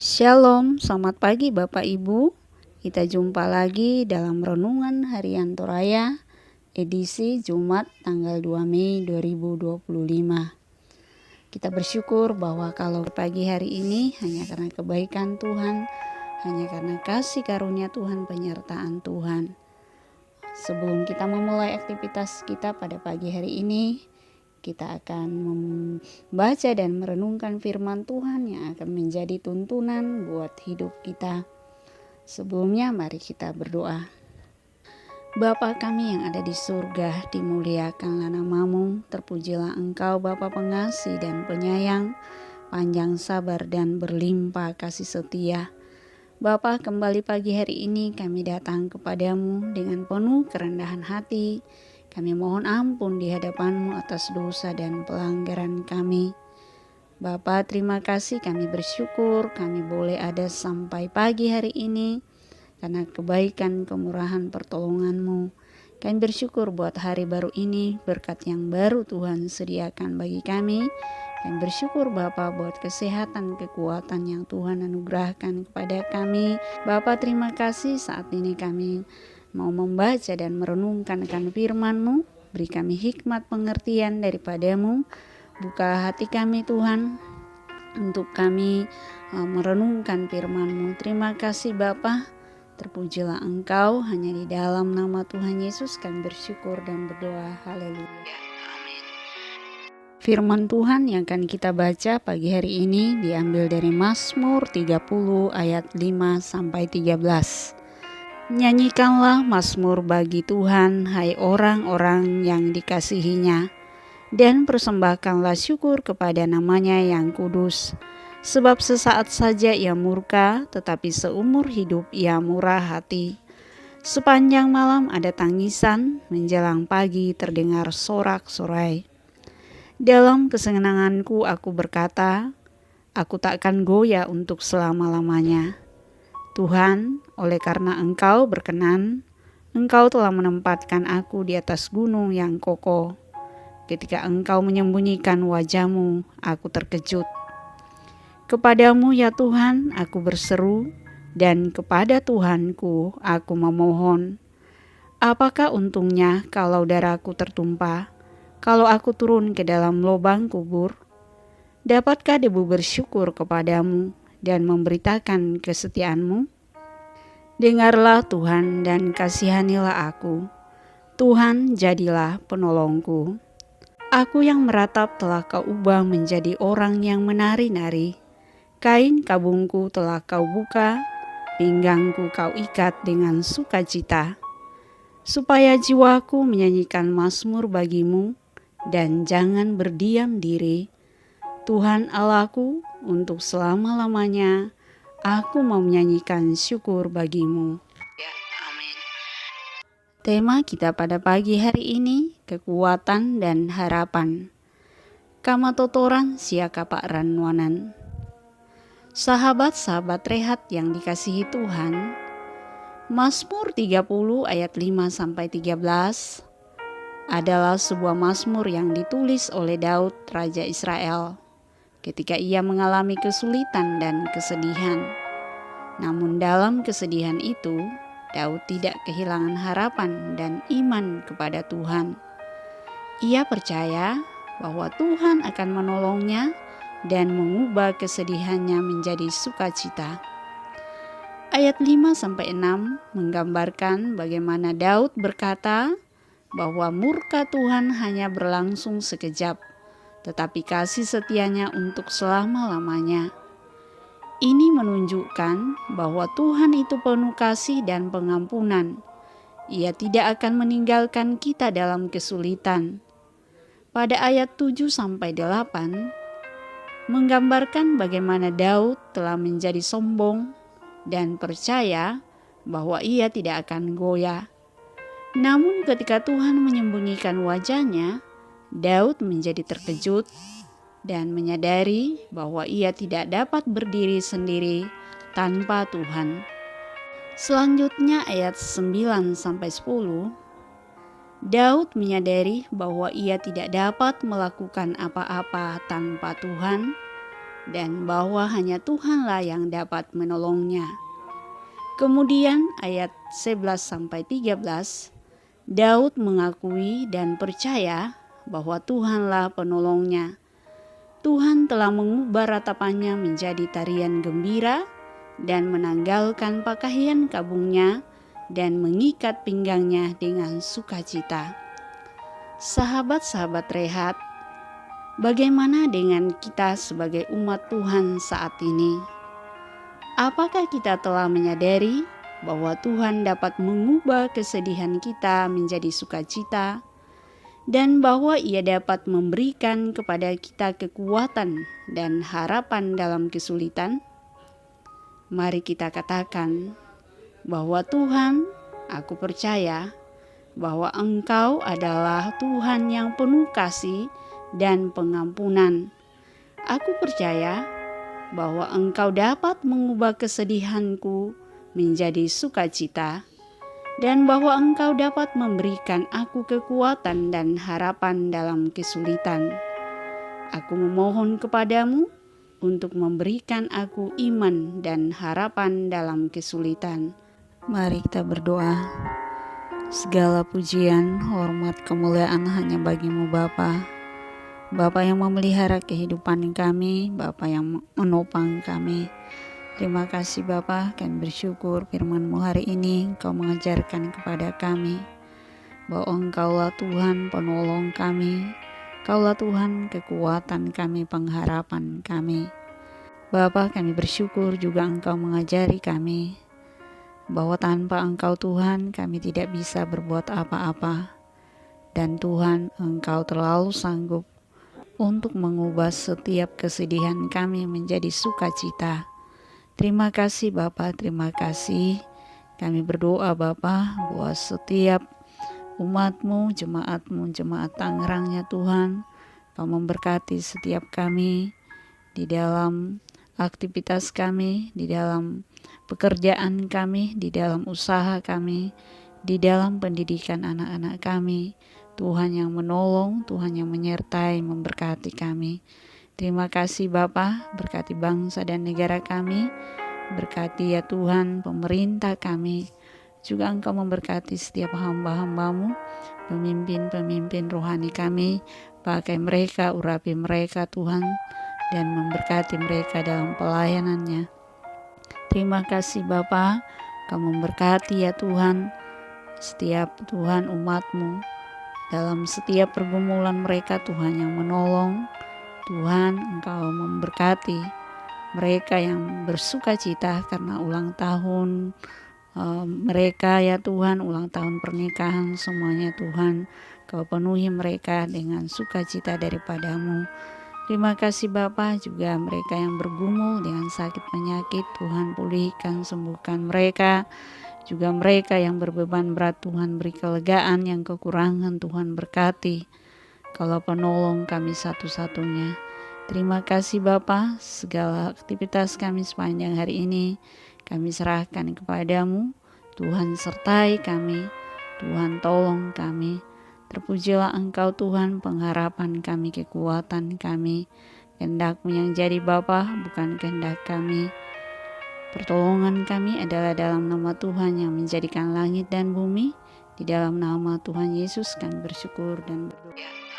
Shalom, selamat pagi Bapak Ibu. Kita jumpa lagi dalam Renungan Harian Toraya, edisi Jumat tanggal 2 Mei 2025. Kita bersyukur bahwa kalau pagi hari ini hanya karena kebaikan Tuhan, hanya karena kasih karunia Tuhan, penyertaan Tuhan. Sebelum kita memulai aktivitas kita pada pagi hari ini, kita akan membaca dan merenungkan firman Tuhan yang akan menjadi tuntunan buat hidup kita. Sebelumnya mari kita berdoa. Bapa kami yang ada di surga, dimuliakanlah nama-Mu, terpujilah Engkau Bapa pengasih dan penyayang, panjang sabar dan berlimpah kasih setia. Bapa, kembali pagi hari ini kami datang kepadamu dengan penuh kerendahan hati. Kami mohon ampun di hadapan-Mu atas dosa dan pelanggaran kami. Bapa, terima kasih, kami bersyukur kami boleh ada sampai pagi hari ini karena kebaikan, kemurahan, pertolongan-Mu. Kami bersyukur buat hari baru ini, berkat yang baru Tuhan sediakan bagi kami. Kami bersyukur Bapa buat kesehatan, kekuatan yang Tuhan anugerahkan kepada kami. Bapa, terima kasih saat ini kami mau membaca dan merenungkan akan firman-Mu. Beri kami hikmat pengertian daripada-Mu. Buka hati kami Tuhan untuk kami merenungkan firman-Mu. Terima kasih Bapa. Terpujilah Engkau, hanya di dalam nama Tuhan Yesus kami bersyukur dan berdoa. Haleluya. Firman Tuhan yang akan kita baca pagi hari ini diambil dari Mazmur 30 ayat 5-13. Nyanyikanlah mazmur bagi Tuhan, hai orang-orang yang dikasihinya, dan persembahkanlah syukur kepada namanya yang kudus. Sebab sesaat saja ia murka, tetapi seumur hidup ia murah hati. Sepanjang malam ada tangisan, menjelang pagi terdengar sorak-sorai. Dalam kesenanganku aku berkata, aku takkan goyah untuk selama-lamanya. Tuhan, oleh karena Engkau berkenan, Engkau telah menempatkan aku di atas gunung yang kokoh. Ketika Engkau menyembunyikan wajah-Mu, aku terkejut. Kepada-Mu ya Tuhan, aku berseru, dan kepada Tuhanku aku memohon. Apakah untungnya kalau darahku tertumpah, kalau aku turun ke dalam lubang kubur? Dapatkah debu bersyukur kepada-Mu dan memberitakan kesetiaan-Mu? Dengarlah Tuhan dan kasihanilah aku. Tuhan, jadilah penolongku. Aku yang meratap telah Kau ubah menjadi orang yang menari-nari. Kain kabungku telah Kau buka, pinggangku Kau ikat dengan sukacita. Supaya jiwaku menyanyikan mazmur bagi-Mu dan jangan berdiam diri. Tuhan Allahku, untuk selama-lamanya aku mau menyanyikan syukur bagi-Mu. Amin. Tema kita pada pagi hari ini, kekuatan dan harapan. Kamatotoran siakapak ranwanan. Sahabat-sahabat rehat yang dikasihi Tuhan, Mazmur 30 ayat 5-13 adalah sebuah mazmur yang ditulis oleh Daud, Raja Israel, ketika ia mengalami kesulitan dan kesedihan. Namun dalam kesedihan itu, Daud tidak kehilangan harapan dan iman kepada Tuhan. Ia percaya bahwa Tuhan akan menolongnya dan mengubah kesedihannya menjadi sukacita. Ayat 5-6 menggambarkan bagaimana Daud berkata bahwa murka Tuhan hanya berlangsung sekejap, tetapi kasih setianya untuk selama-lamanya. Ini menunjukkan bahwa Tuhan itu penuh kasih dan pengampunan. Ia tidak akan meninggalkan kita dalam kesulitan. Pada ayat 7-8 menggambarkan bagaimana Daud telah menjadi sombong dan percaya bahwa ia tidak akan goyah. Namun ketika Tuhan menyembunyikan wajahnya, Daud menjadi terkejut dan menyadari bahwa ia tidak dapat berdiri sendiri tanpa Tuhan. Selanjutnya ayat 9-10, Daud menyadari bahwa ia tidak dapat melakukan apa-apa tanpa Tuhan dan bahwa hanya Tuhanlah yang dapat menolongnya. Kemudian ayat 11-13, Daud mengakui dan percaya bahwa Tuhanlah penolongnya. Tuhan telah mengubah ratapannya menjadi tarian gembira dan menanggalkan pakaian kabungnya dan mengikat pinggangnya dengan sukacita. Sahabat-sahabat rehat, bagaimana dengan kita sebagai umat Tuhan saat ini? Apakah kita telah menyadari bahwa Tuhan dapat mengubah kesedihan kita menjadi sukacita dan bahwa Ia dapat memberikan kepada kita kekuatan dan harapan dalam kesulitan? Mari kita katakan bahwa Tuhan, aku percaya bahwa Engkau adalah Tuhan yang penuh kasih dan pengampunan. Aku percaya bahwa Engkau dapat mengubah kesedihanku menjadi sukacita dan bahwa Engkau dapat memberikan aku kekuatan dan harapan dalam kesulitan. Aku memohon kepadamu untuk memberikan aku iman dan harapan dalam kesulitan. Mari kita berdoa. Segala pujian, hormat, kemuliaan hanya bagimu Bapa. Bapa yang memelihara kehidupan kami, Bapa yang menopang kami. Terima kasih Bapa, kami bersyukur firman-Mu hari ini Engkau mengajarkan kepada kami bahwa Engkaulah Tuhan penolong kami, Engkaulah Tuhan kekuatan kami, pengharapan kami. Bapa, kami bersyukur juga Engkau mengajari kami bahwa tanpa Engkau Tuhan kami tidak bisa berbuat apa-apa. Dan Tuhan, Engkau terlalu sanggup untuk mengubah setiap kesedihan kami menjadi sukacita. Terima kasih Bapa, terima kasih. Kami berdoa Bapa bahwa setiap umat-Mu, jemaat-Mu, jemaat Tangerangnya Tuhan, Kau memberkati setiap kami di dalam aktivitas kami, di dalam pekerjaan kami, di dalam usaha kami, di dalam pendidikan anak-anak kami. Tuhan yang menolong, Tuhan yang menyertai, memberkati kami. Terima kasih Bapa, berkati bangsa dan negara kami, berkati ya Tuhan pemerintah kami, juga Engkau memberkati setiap hamba-hamba-Mu, pemimpin-pemimpin rohani kami, pakai mereka, urapi mereka Tuhan, dan memberkati mereka dalam pelayanannya. Terima kasih Bapa, Kau memberkati ya Tuhan setiap Tuhan umat-Mu dalam setiap pergumulan mereka. Tuhan yang menolong, Tuhan Engkau memberkati mereka yang bersuka cita karena ulang tahun mereka ya Tuhan, ulang tahun pernikahan semuanya Tuhan, Kau penuhi mereka dengan sukacita daripada-Mu. Terima kasih Bapa, juga mereka yang bergumul dengan sakit penyakit, Tuhan pulihkan, sembuhkan mereka. Juga mereka yang berbeban berat, Tuhan beri kelegaan, yang kekurangan Tuhan berkati. Kalau penolong kami satu-satunya. Terima kasih Bapa, segala aktivitas kami sepanjang hari ini kami serahkan kepadamu. Tuhan sertai kami, Tuhan tolong kami. Terpujilah Engkau Tuhan, pengharapan kami, kekuatan kami. Kehendak-Mu yang jadi Bapa, bukan kehendak kami. Pertolongan kami adalah dalam nama Tuhan yang menjadikan langit dan bumi. Di dalam nama Tuhan Yesus kami bersyukur dan berdoa.